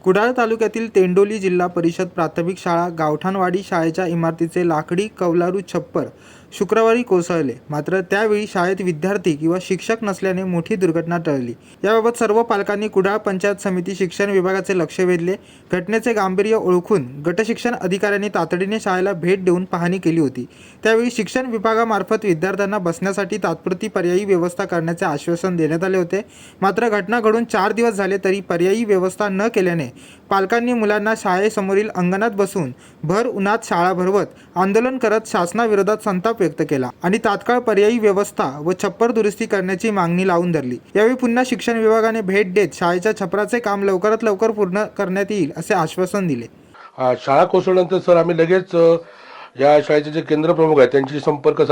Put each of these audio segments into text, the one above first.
कुडाळ तालुक्यातील तेंडोली जिल्हा परिषद प्राथमिक शाळा गावठाणवाडी शाळेच्या इमारतीचे लाकडी कौलारू छप्पर शुक्रवारी कोसळले। मात्र त्यावेळी शाळेत विद्यार्थी किंवा शिक्षक नसल्याने मोठी दुर्घटना टळली। याबाबत सर्व पालकांनी कुडाळ पंचायत समिती शिक्षण विभागाचे लक्ष वेधले। घटनेचे गांभीर्य ओळखून गटशिक्षण अधिकाऱ्यांनी तातडीने शाळेला भेट देऊन पाहणी केली होती। त्यावेळी शिक्षण विभागामार्फत विद्यार्थ्यांना बसण्यासाठी तात्पुरती पर्यायी व्यवस्था करण्याचे आश्वासन देण्यात आले होते। मात्र घटना घडून 4 दिवस झाले तरी पर्यायी व्यवस्था न केल्याने पालकांनी मुलांना शाळेसमोरील अंगणात बसवून भर उन्हात शाळा भरवत आंदोलन करत शासनाविरोधात संताप व्यक्त केला आणि तात्काळ पर्यायी व्यवस्था व छप्पर दुरुस्ती करण्याची मागणी लावून धरली। यावेळी पुन्हा शिक्षण विभागाने भेट देत शाळेच्या छपराचे काम लवकरात लवकर पूर्ण करण्यात येईल असे आश्वासन दिले। शाळा कोसळल्यानंतर सर आम्ही लगेच या शाळेचे जे केंद्र प्रमुख आहेत त्यांची संपर्क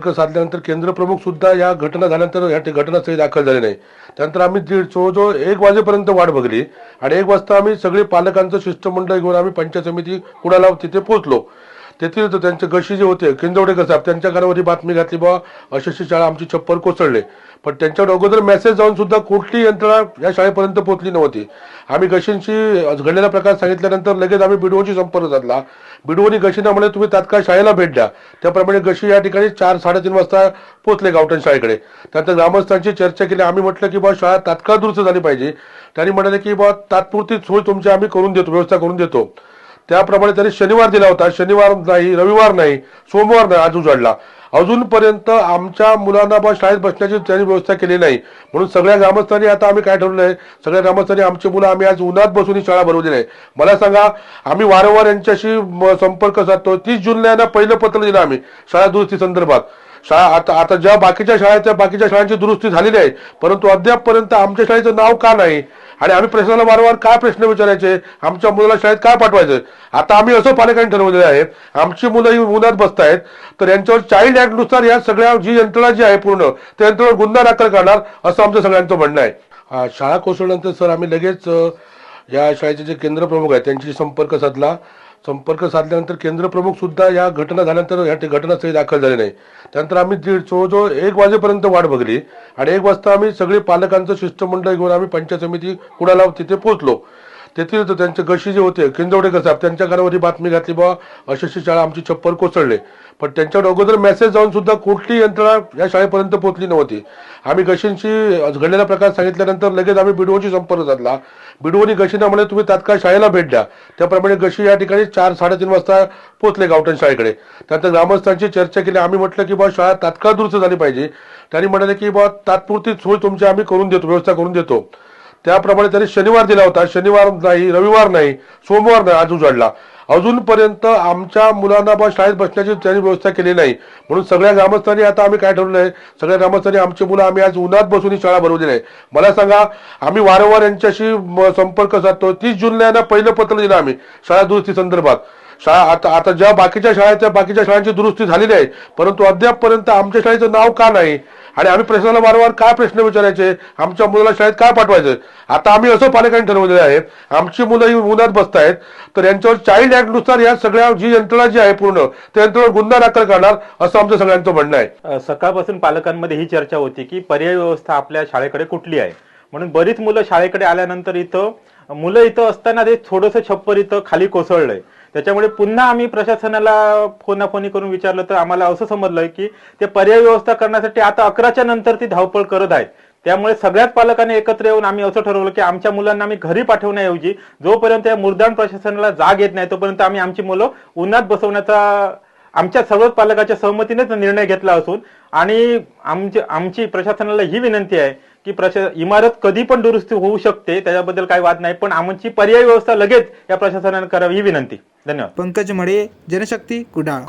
साधल्यानंतर केंद्र प्रमुख सुद्धा या घटना झाल्यानंतर या घटनास्थळी दाखल झाले नाही। त्यानंतर आम्ही जवळजवळ 1 वाजेपर्यंत वाट बघली आणि 1 वाजता आम्ही सगळे पालकांचं शिष्टमंडळ घेऊन आम्ही पंचायत समिती कुडाला तिथे पोहोचलो। तेथील त्यांचे गशी जे होते किंजवडेकर साहेब त्यांच्या कानावर ही बातमी घातली बाबा अशी शाळा आमची छप्पर कोसळले, पण त्यांच्यावर अगोदर मेसेज जाऊन सुद्धा कुठली यंत्रणा या शाळेपर्यंत पोहोचली नव्हती। आम्ही गशींशी घडलेला प्रकार सांगितल्यानंतर लगेच आम्ही बीडीओशी संपर्क साधला। बीडीओनी गशींना म्हणे तुम्ही तात्काळ शाळेला भेट द्या। त्याप्रमाणे गशी या ठिकाणी 4-3:30 वाजता पोहोचले गावठण शाळेकडे। त्यानंतर ग्रामस्थांची चर्चा केली। आम्ही म्हटलं की बाबा शाळा तात्काळ दुरुस्त झाली पाहिजे। त्यांनी म्हणाले की बाबा तात्पुरती सोय तुमची आम्ही करून देतो, व्यवस्था करून देतो। त्याप्रमाणे त्यांनी शनिवार दिला होता, शनिवार नाही, रविवार नाही, सोमवार नाही, आज उजाडला। अजूनपर्यंत आमच्या मुलांना शाळेत बसण्याची त्यांनी व्यवस्था केली नाही। म्हणून सगळ्या ग्रामस्थांनी आता आम्ही काय ठरवलंय, सगळ्या ग्रामस्थांनी आमची मुलं आम्ही आज उन्हात बसून ही शाळा भरवली नाही। मला सांगा, आम्ही वारंवार यांच्याशी संपर्क साधतो। 30 जूनला यांना पहिलं पत्र दिलं आम्ही शाळा दुरुस्ती संदर्भात। शाळा आता ज्या बाकीच्या शाळा त्या बाकीच्या शाळांची दुरुस्ती झालेली आहे, परंतु अद्यापपर्यंत आमच्या शाळेचं नाव का नाही आणि आम्ही प्रशासनाला वारंवार काय प्रश्न विचारायचे, आमच्या मुलाला शाळेत काय पाठवायचं। आता आम्ही असं पालकांनी ठरवलेलं आहे, आमची मुलं ही उन्हात बसतायत तर यांच्यावर चाइल्ड ऍक्ट नुसार या सगळ्या जी यंत्रणा जी आहे पूर्ण त्या यंत्रणेवर गुन्हा दाखल करणार असं आमचं सगळ्यांचं म्हणणं आहे। शाळा कोसळल्यानंतर सर आम्ही लगेच या शाळेचे जे केंद्र प्रमुख आहेत त्यांची संपर्क साधल्यानंतर केंद्र प्रमुख सुद्धा या घटना झाल्यानंतर या घटनास्थळी दाखल झाले नाही। त्यानंतर आम्ही जवळजवळ 1 वाजेपर्यंत वाट बघली आणि 1 वाजता आम्ही सगळे पालकांचं शिष्टमंडळ घेऊन आम्ही पंचायत समिती कुडाला तिथे पोहोचलो। तेथील त्यांचे गशी जे होते किंजवडेकर साहेब त्यांच्या कानावर ही बातमी घातली बाबा अशी शाळा आमची छप्पर कोसळले, पण त्यांच्यावर अगोदर मेसेज जाऊन सुद्धा कुठली यंत्रणा या शाळेपर्यंत पोहोचली नव्हती। आम्ही गशींशी घडलेला प्रकार सांगितल्यानंतर लगेच आम्ही बीडीओशी संपर्क साधला। बीडीओनी गशींना म्हणे तुम्ही तात्काळ शाळेला भेट द्या। त्याप्रमाणे गशी या ठिकाणी 4-3:30 वाजता पोहोचले गावठण शाळेकडे। त्यानंतर ग्रामस्थांची चर्चा केली। आम्ही म्हटलं की बाबा शाळा तात्काळ दुरुस्त झाली पाहिजे। त्यांनी म्हणाले की बाबा तात्पुरती सोय तुमची आम्ही करून देतो, व्यवस्था करून देतो। त्याप्रमाणे त्यांनी शनिवार दिला होता, शनिवार नाही, रविवार नाही, सोमवार नाही, आज उजाडला। अजूनपर्यंत आमच्या मुलांना शाळेत बसण्याची त्यांनी व्यवस्था केली नाही। म्हणून सगळ्या ग्रामस्थांनी आता आम्ही काय ठरवलंय, सगळ्या ग्रामस्थांनी आमची मुलं आम्ही आज उन्हात बसून ही शाळा भरवली नाही। मला सांगा, आम्ही वारंवार यांच्याशी संपर्क साधतो। 30 जूनला यांना पहिलं पत्र दिलं आम्ही शाळा दुरुस्ती संदर्भात। आता ज्या बाकीच्या शाळा त्या बाकीच्या शाळांची दुरुस्ती झालेली आहे, परंतु अद्यापपर्यंत आमच्या शाळेचं नाव का नाही आणि आम्ही प्रशासनाला वारंवार काय प्रश्न विचारायचे, आमच्या मुलाला शाळेत काय पाठवायचं। आता आम्ही असं पालकांनी ठरवलेलं आहे, आमची मुलं ही उन्हात बसतायत तर यांच्यावर चाइल्ड ऍक्ट नुसार या सगळ्या जी यंत्रणा जी आहे पूर्ण त्या यंत्रणेवर गुन्हा दाखल करणार असं आमचं सगळ्यांचं म्हणणं आहे। सकाळपासून पालकांमध्ये ही चर्चा होती की पर्यायी व्यवस्था आपल्या शाळेकडे कुठली आहे, म्हणून बरीच मुलं शाळेकडे आल्यानंतर मुलं इथं असताना ते थोडंसं छप्पर इथं खाली कोसळलंय। त्याच्यामुळे पुन्हा आम्ही प्रशासनाला फोनाफोनी करून विचारलं तर आम्हाला असं समजलं की ते पर्यायी व्यवस्था करण्यासाठी आता 11च्या नंतर ती धावपळ करत आहेत। त्यामुळे सगळ्याच पालकांनी एकत्र येऊन आम्ही असं ठरवलं की आमच्या मुलांना आम्ही घरी पाठवण्याऐवजी जोपर्यंत या मुर्दान प्रशासनाला जाग येत नाही तोपर्यंत आम्ही आमची मुलं उन्हात बसवण्याचा आमच्या सर्वच पालकाच्या सहमतीनेच निर्णय घेतला असून आणि आमची प्रशासनाला ही विनंती आहे की इमारत कधी पण दुरुस्ती होऊ शकते, त्याच्याबद्दल काही वाद नाही, पण आमची पर्यायी व्यवस्था लगेच या प्रशासनाने करावी ही विनंती। धन्यवाद। पंकज मळे, जनशक्ती, कुडाळ।